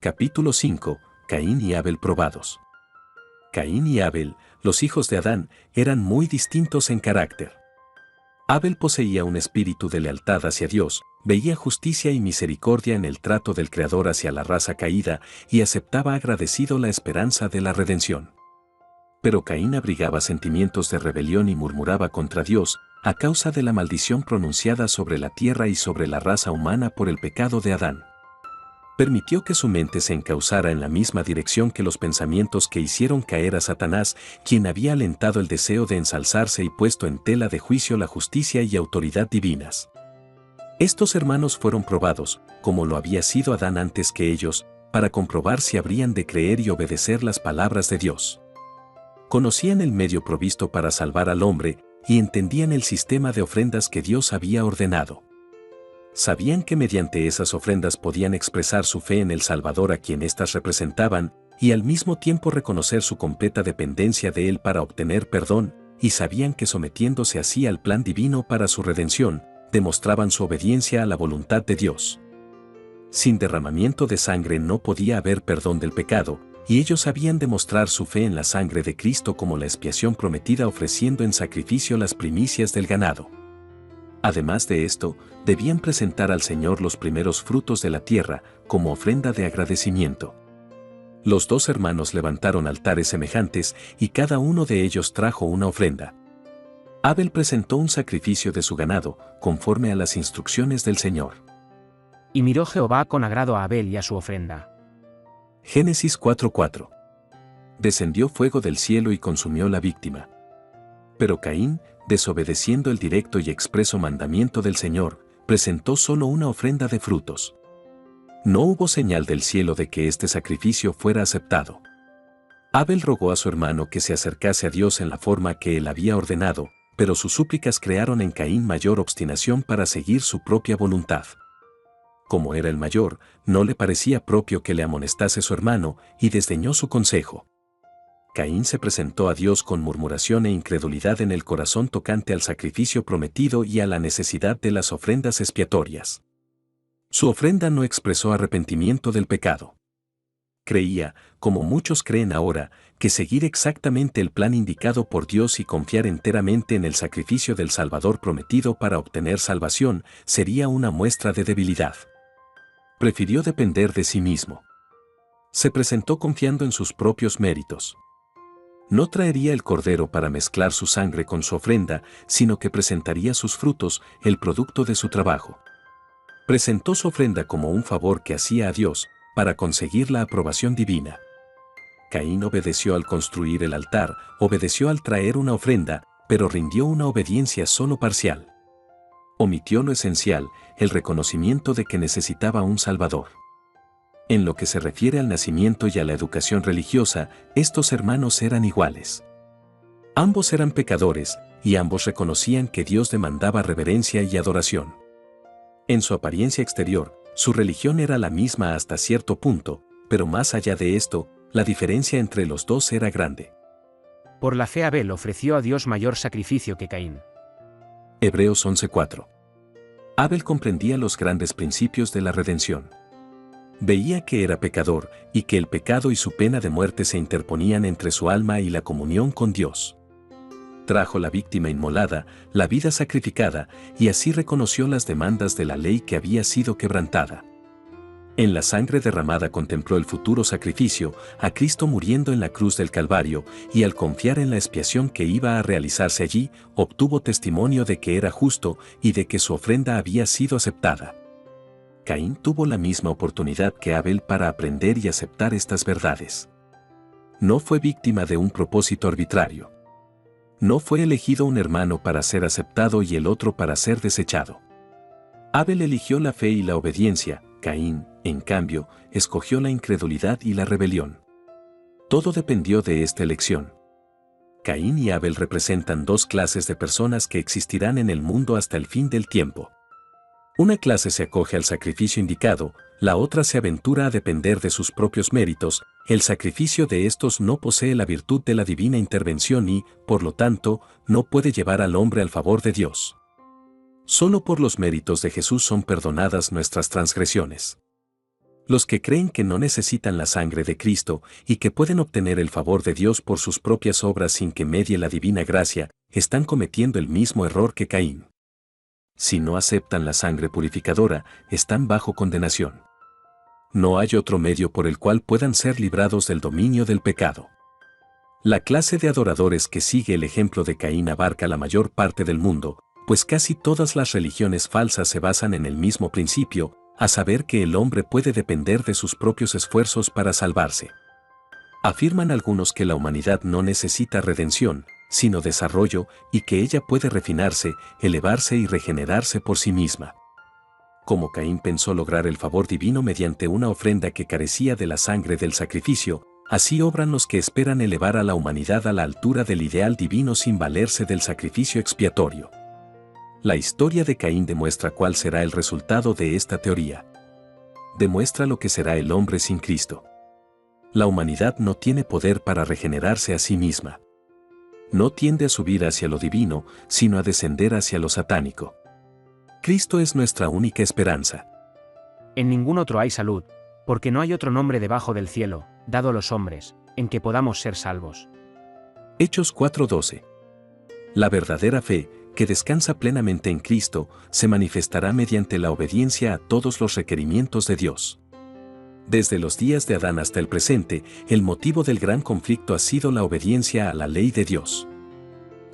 Capítulo 5. Caín y Abel probados. Caín y Abel, los hijos de Adán, eran muy distintos en carácter. Abel poseía un espíritu de lealtad hacia Dios, veía justicia y misericordia en el trato del Creador hacia la raza caída y aceptaba agradecido la esperanza de la redención. Pero Caín abrigaba sentimientos de rebelión y murmuraba contra Dios, a causa de la maldición pronunciada sobre la tierra y sobre la raza humana por el pecado de Adán. Permitió que su mente se encauzara en la misma dirección que los pensamientos que hicieron caer a Satanás, quien había alentado el deseo de ensalzarse y puesto en tela de juicio la justicia y autoridad divinas. Estos hermanos fueron probados, como lo había sido Adán antes que ellos, para comprobar si habrían de creer y obedecer las palabras de Dios. Conocían el medio provisto para salvar al hombre y entendían el sistema de ofrendas que Dios había ordenado. Sabían que mediante esas ofrendas podían expresar su fe en el Salvador a quien éstas representaban, y al mismo tiempo reconocer su completa dependencia de Él para obtener perdón, y sabían que sometiéndose así al plan divino para su redención, demostraban su obediencia a la voluntad de Dios. Sin derramamiento de sangre no podía haber perdón del pecado, y ellos sabían demostrar su fe en la sangre de Cristo como la expiación prometida ofreciendo en sacrificio las primicias del ganado. Además de esto, debían presentar al Señor los primeros frutos de la tierra, como ofrenda de agradecimiento. Los dos hermanos levantaron altares semejantes, y cada uno de ellos trajo una ofrenda. Abel presentó un sacrificio de su ganado, conforme a las instrucciones del Señor. Y miró Jehová con agrado a Abel y a su ofrenda. Génesis 4:4. Descendió fuego del cielo y consumió la víctima. Pero Caín, desobedeciendo el directo y expreso mandamiento del Señor, presentó solo una ofrenda de frutos. No hubo señal del cielo de que este sacrificio fuera aceptado. Abel rogó a su hermano que se acercase a Dios en la forma que él había ordenado, pero sus súplicas crearon en Caín mayor obstinación para seguir su propia voluntad. Como era el mayor, no le parecía propio que le amonestase su hermano y desdeñó su consejo. Caín se presentó a Dios con murmuración e incredulidad en el corazón tocante al sacrificio prometido y a la necesidad de las ofrendas expiatorias. Su ofrenda no expresó arrepentimiento del pecado. Creía, como muchos creen ahora, que seguir exactamente el plan indicado por Dios y confiar enteramente en el sacrificio del Salvador prometido para obtener salvación sería una muestra de debilidad. Prefirió depender de sí mismo. Se presentó confiando en sus propios méritos. No traería el cordero para mezclar su sangre con su ofrenda, sino que presentaría sus frutos, el producto de su trabajo. Presentó su ofrenda como un favor que hacía a Dios, para conseguir la aprobación divina. Caín obedeció al construir el altar, obedeció al traer una ofrenda, pero rindió una obediencia solo parcial. Omitió lo esencial, el reconocimiento de que necesitaba un Salvador. En lo que se refiere al nacimiento y a la educación religiosa, estos hermanos eran iguales. Ambos eran pecadores, y ambos reconocían que Dios demandaba reverencia y adoración. En su apariencia exterior, su religión era la misma hasta cierto punto, pero más allá de esto, la diferencia entre los dos era grande. Por la fe Abel ofreció a Dios mayor sacrificio que Caín. Hebreos 11:4. Abel comprendía los grandes principios de la redención. Veía que era pecador y que el pecado y su pena de muerte se interponían entre su alma y la comunión con Dios. Trajo la víctima inmolada, la vida sacrificada, y así reconoció las demandas de la ley que había sido quebrantada. En la sangre derramada contempló el futuro sacrificio, a Cristo muriendo en la cruz del Calvario, y al confiar en la expiación que iba a realizarse allí, obtuvo testimonio de que era justo y de que su ofrenda había sido aceptada. Caín tuvo la misma oportunidad que Abel para aprender y aceptar estas verdades. No fue víctima de un propósito arbitrario. No fue elegido un hermano para ser aceptado y el otro para ser desechado. Abel eligió la fe y la obediencia, Caín, en cambio, escogió la incredulidad y la rebelión. Todo dependió de esta elección. Caín y Abel representan dos clases de personas que existirán en el mundo hasta el fin del tiempo. Una clase se acoge al sacrificio indicado, la otra se aventura a depender de sus propios méritos. El sacrificio de estos no posee la virtud de la divina intervención y, por lo tanto, no puede llevar al hombre al favor de Dios. Solo por los méritos de Jesús son perdonadas nuestras transgresiones. Los que creen que no necesitan la sangre de Cristo y que pueden obtener el favor de Dios por sus propias obras sin que medie la divina gracia, están cometiendo el mismo error que Caín. Si no aceptan la sangre purificadora, están bajo condenación. No hay otro medio por el cual puedan ser librados del dominio del pecado. La clase de adoradores que sigue el ejemplo de Caín abarca la mayor parte del mundo, pues casi todas las religiones falsas se basan en el mismo principio, a saber que el hombre puede depender de sus propios esfuerzos para salvarse. Afirman algunos que la humanidad no necesita redención, sino desarrollo, y que ella puede refinarse, elevarse y regenerarse por sí misma. Como Caín pensó lograr el favor divino mediante una ofrenda que carecía de la sangre del sacrificio, así obran los que esperan elevar a la humanidad a la altura del ideal divino sin valerse del sacrificio expiatorio. La historia de Caín demuestra cuál será el resultado de esta teoría. Demuestra lo que será el hombre sin Cristo. La humanidad no tiene poder para regenerarse a sí misma. No tiende a subir hacia lo divino, sino a descender hacia lo satánico. Cristo es nuestra única esperanza. En ningún otro hay salud, porque no hay otro nombre debajo del cielo, dado a los hombres, en que podamos ser salvos. Hechos 4:12. La verdadera fe, que descansa plenamente en Cristo, se manifestará mediante la obediencia a todos los requerimientos de Dios. Desde los días de Adán hasta el presente, el motivo del gran conflicto ha sido la obediencia a la ley de Dios.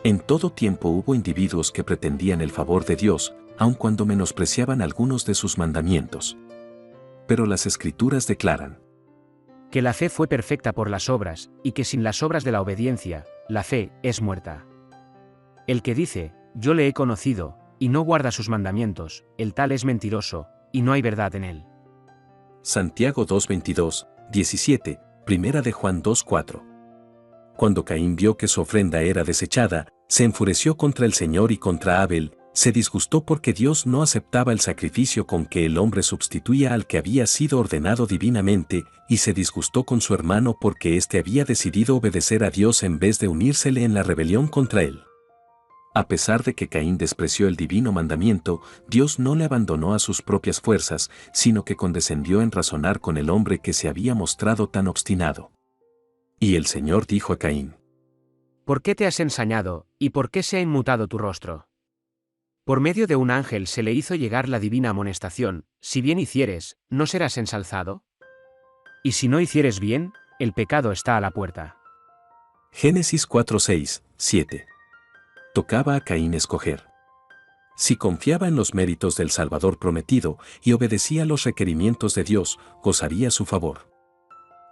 En todo tiempo hubo individuos que pretendían el favor de Dios, aun cuando menospreciaban algunos de sus mandamientos. Pero las Escrituras declaran que la fe fue perfecta por las obras, y que sin las obras de la obediencia, la fe es muerta. El que dice, yo le he conocido, y no guarda sus mandamientos, el tal es mentiroso, y no hay verdad en él. Santiago 2:22, 17, Primera de Juan 2:4. Cuando Caín vio que su ofrenda era desechada, se enfureció contra el Señor y contra Abel, se disgustó porque Dios no aceptaba el sacrificio con que el hombre sustituía al que había sido ordenado divinamente, y se disgustó con su hermano porque éste había decidido obedecer a Dios en vez de unírsele en la rebelión contra él. A pesar de que Caín despreció el divino mandamiento, Dios no le abandonó a sus propias fuerzas, sino que condescendió en razonar con el hombre que se había mostrado tan obstinado. Y el Señor dijo a Caín: ¿Por qué te has ensañado, y por qué se ha inmutado tu rostro? Por medio de un ángel se le hizo llegar la divina amonestación: si bien hicieres, ¿no serás ensalzado? Y si no hicieres bien, el pecado está a la puerta. Génesis 4:6, 7. Tocaba a Caín escoger. Si confiaba en los méritos del Salvador prometido y obedecía los requerimientos de Dios, gozaría su favor.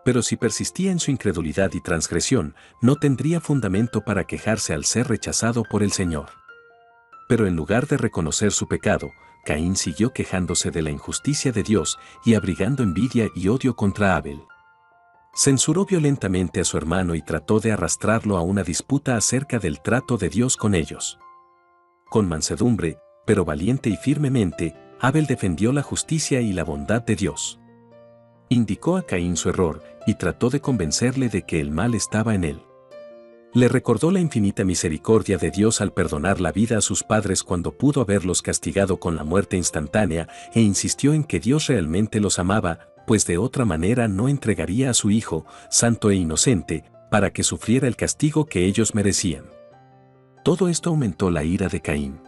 Pero si persistía en su incredulidad y transgresión, no tendría fundamento para quejarse al ser rechazado por el Señor. Pero en lugar de reconocer su pecado, Caín siguió quejándose de la injusticia de Dios y abrigando envidia y odio contra Abel. Censuró violentamente a su hermano y trató de arrastrarlo a una disputa acerca del trato de Dios con ellos. Con mansedumbre, pero valiente y firmemente, Abel defendió la justicia y la bondad de Dios. Indicó a Caín su error y trató de convencerle de que el mal estaba en él. Le recordó la infinita misericordia de Dios al perdonar la vida a sus padres cuando pudo haberlos castigado con la muerte instantánea, e insistió en que Dios realmente los amaba, pues de otra manera no entregaría a su Hijo, santo e inocente, para que sufriera el castigo que ellos merecían. Todo esto aumentó la ira de Caín.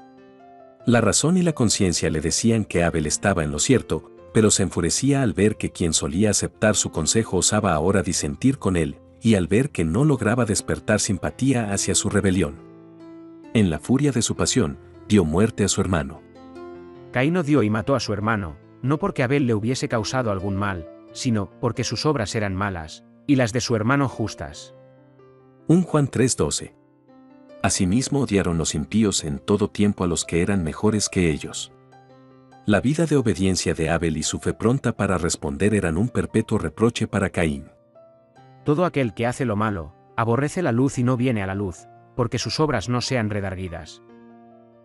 La razón y la conciencia le decían que Abel estaba en lo cierto, pero se enfurecía al ver que quien solía aceptar su consejo osaba ahora disentir con él, y al ver que no lograba despertar simpatía hacia su rebelión. En la furia de su pasión, dio muerte a su hermano. Caín odió y mató a su hermano, no porque Abel le hubiese causado algún mal, sino porque sus obras eran malas, y las de su hermano justas. 1 Juan 3:12. Asimismo odiaron los impíos en todo tiempo a los que eran mejores que ellos. La vida de obediencia de Abel y su fe pronta para responder eran un perpetuo reproche para Caín. Todo aquel que hace lo malo, aborrece la luz y no viene a la luz, porque sus obras no sean redarguidas.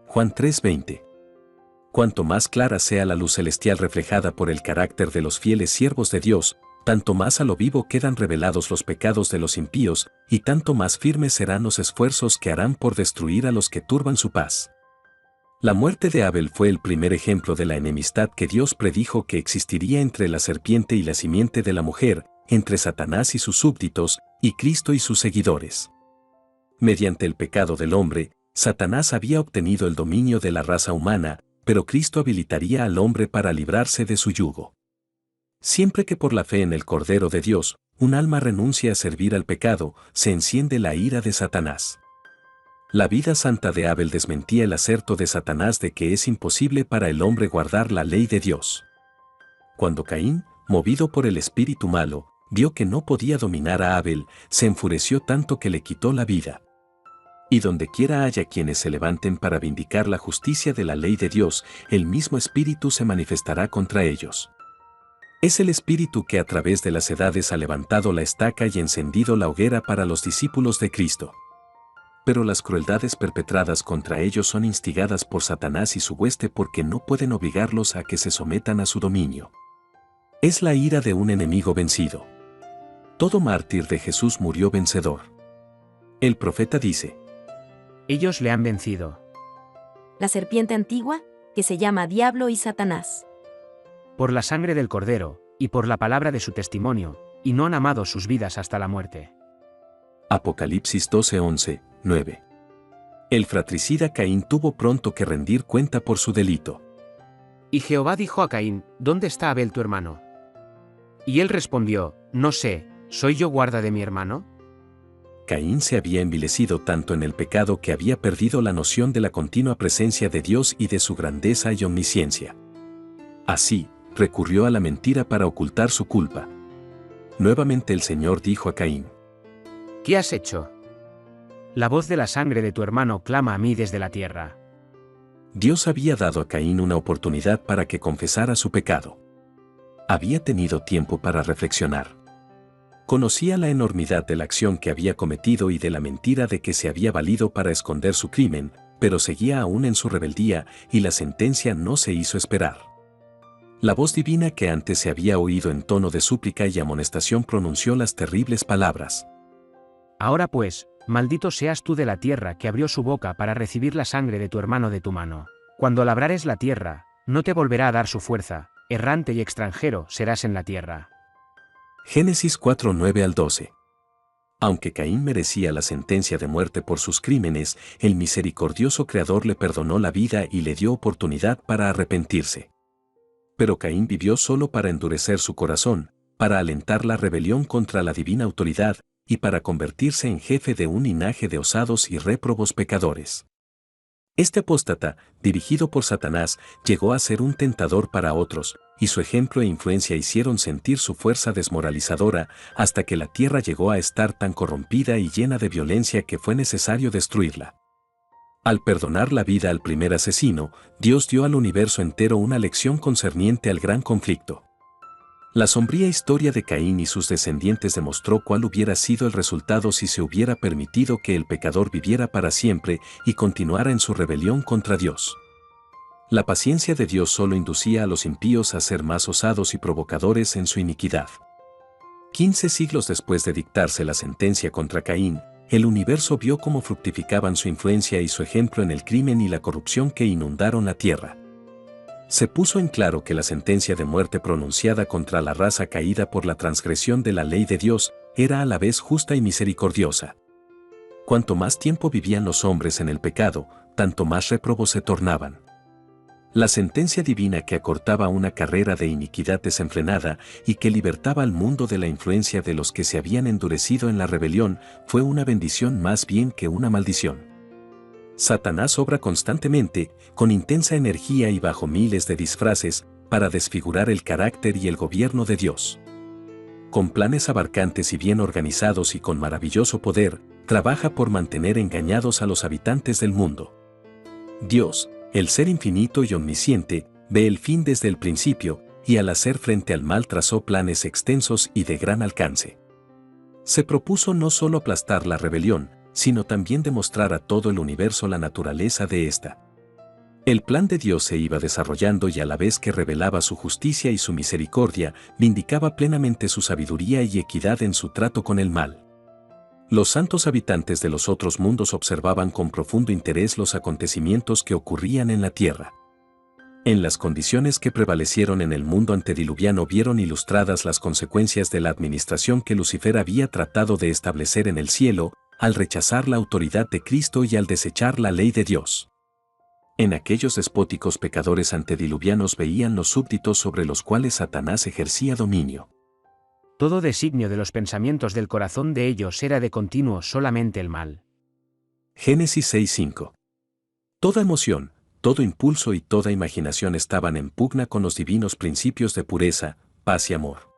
Juan 3:20. Cuanto más clara sea la luz celestial reflejada por el carácter de los fieles siervos de Dios, tanto más a lo vivo quedan revelados los pecados de los impíos, y tanto más firmes serán los esfuerzos que harán por destruir a los que turban su paz. La muerte de Abel fue el primer ejemplo de la enemistad que Dios predijo que existiría entre la serpiente y la simiente de la mujer, entre Satanás y sus súbditos, y Cristo y sus seguidores. Mediante el pecado del hombre, Satanás había obtenido el dominio de la raza humana, pero Cristo habilitaría al hombre para librarse de su yugo. Siempre que por la fe en el Cordero de Dios, un alma renuncia a servir al pecado, se enciende la ira de Satanás. La vida santa de Abel desmentía el aserto de Satanás de que es imposible para el hombre guardar la ley de Dios. Cuando Caín, movido por el espíritu malo, vio que no podía dominar a Abel, se enfureció tanto que le quitó la vida. Y donde quiera haya quienes se levanten para vindicar la justicia de la ley de Dios, el mismo espíritu se manifestará contra ellos. Es el espíritu que a través de las edades ha levantado la estaca y encendido la hoguera para los discípulos de Cristo. Pero las crueldades perpetradas contra ellos son instigadas por Satanás y su hueste porque no pueden obligarlos a que se sometan a su dominio. Es la ira de un enemigo vencido. Todo mártir de Jesús murió vencedor. El profeta dice: Ellos le han vencido. La serpiente antigua, que se llama Diablo y Satanás. Por la sangre del Cordero, y por la palabra de su testimonio, y no han amado sus vidas hasta la muerte. Apocalipsis 12:11, 9. El fratricida Caín tuvo pronto que rendir cuenta por su delito. Y Jehová dijo a Caín: ¿Dónde está Abel tu hermano? Y él respondió: No sé, ¿soy yo guarda de mi hermano? Caín se había envilecido tanto en el pecado que había perdido la noción de la continua presencia de Dios y de su grandeza y omnisciencia. Así, recurrió a la mentira para ocultar su culpa. Nuevamente el Señor dijo a Caín: ¿Qué has hecho? La voz de la sangre de tu hermano clama a mí desde la tierra. Dios había dado a Caín una oportunidad para que confesara su pecado. Había tenido tiempo para reflexionar. Conocía la enormidad de la acción que había cometido y de la mentira de que se había valido para esconder su crimen, pero seguía aún en su rebeldía y la sentencia no se hizo esperar. La voz divina que antes se había oído en tono de súplica y amonestación pronunció las terribles palabras: Ahora pues, maldito seas tú de la tierra que abrió su boca para recibir la sangre de tu hermano de tu mano. Cuando labrares la tierra, no te volverá a dar su fuerza, errante y extranjero serás en la tierra. Génesis 4, 9 al 12. Aunque Caín merecía la sentencia de muerte por sus crímenes, el misericordioso Creador le perdonó la vida y le dio oportunidad para arrepentirse. Pero Caín vivió solo para endurecer su corazón, para alentar la rebelión contra la divina autoridad, y para convertirse en jefe de un linaje de osados y réprobos pecadores. Este apóstata, dirigido por Satanás, llegó a ser un tentador para otros, y su ejemplo e influencia hicieron sentir su fuerza desmoralizadora hasta que la tierra llegó a estar tan corrompida y llena de violencia que fue necesario destruirla. Al perdonar la vida al primer asesino, Dios dio al universo entero una lección concerniente al gran conflicto. La sombría historia de Caín y sus descendientes demostró cuál hubiera sido el resultado si se hubiera permitido que el pecador viviera para siempre y continuara en su rebelión contra Dios. La paciencia de Dios solo inducía a los impíos a ser más osados y provocadores en su iniquidad. 15 siglos después de dictarse la sentencia contra Caín, el universo vio cómo fructificaban su influencia y su ejemplo en el crimen y la corrupción que inundaron la tierra. Se puso en claro que la sentencia de muerte pronunciada contra la raza caída por la transgresión de la ley de Dios era a la vez justa y misericordiosa. Cuanto más tiempo vivían los hombres en el pecado, tanto más réprobos se tornaban. La sentencia divina que acortaba una carrera de iniquidad desenfrenada y que libertaba al mundo de la influencia de los que se habían endurecido en la rebelión fue una bendición más bien que una maldición. Satanás obra constantemente, con intensa energía y bajo miles de disfraces, para desfigurar el carácter y el gobierno de Dios. Con planes abarcantes y bien organizados y con maravilloso poder, trabaja por mantener engañados a los habitantes del mundo. Dios, el ser infinito y omnisciente, ve el fin desde el principio, y al hacer frente al mal trazó planes extensos y de gran alcance. Se propuso no solo aplastar la rebelión, sino también demostrar a todo el universo la naturaleza de ésta. El plan de Dios se iba desarrollando y a la vez que revelaba su justicia y su misericordia, vindicaba plenamente su sabiduría y equidad en su trato con el mal. Los santos habitantes de los otros mundos observaban con profundo interés los acontecimientos que ocurrían en la tierra. En las condiciones que prevalecieron en el mundo antediluviano vieron ilustradas las consecuencias de la administración que Lucifer había tratado de establecer en el cielo, al rechazar la autoridad de Cristo y al desechar la ley de Dios. En aquellos despóticos pecadores antediluvianos veían los súbditos sobre los cuales Satanás ejercía dominio. Todo designio de los pensamientos del corazón de ellos era de continuo solamente el mal. Génesis 6:5. Toda emoción, todo impulso y toda imaginación estaban en pugna con los divinos principios de pureza, paz y amor.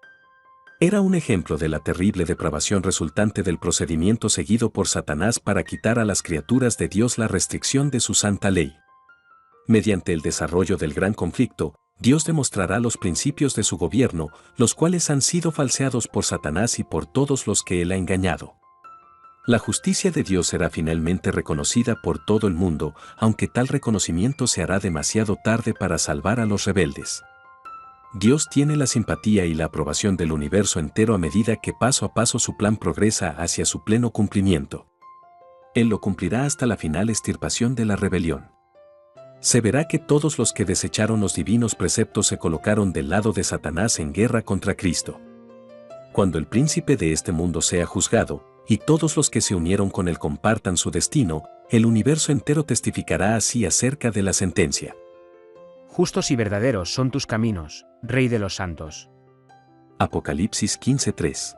Era un ejemplo de la terrible depravación resultante del procedimiento seguido por Satanás para quitar a las criaturas de Dios la restricción de su santa ley. Mediante el desarrollo del gran conflicto, Dios demostrará los principios de su gobierno, los cuales han sido falseados por Satanás y por todos los que él ha engañado. La justicia de Dios será finalmente reconocida por todo el mundo, aunque tal reconocimiento se hará demasiado tarde para salvar a los rebeldes. Dios tiene la simpatía y la aprobación del universo entero a medida que paso a paso su plan progresa hacia su pleno cumplimiento. Él lo cumplirá hasta la final extirpación de la rebelión. Se verá que todos los que desecharon los divinos preceptos se colocaron del lado de Satanás en guerra contra Cristo. Cuando el príncipe de este mundo sea juzgado, y todos los que se unieron con él compartan su destino, el universo entero testificará así acerca de la sentencia. Justos y verdaderos son tus caminos, Rey de los santos. Apocalipsis 15:3.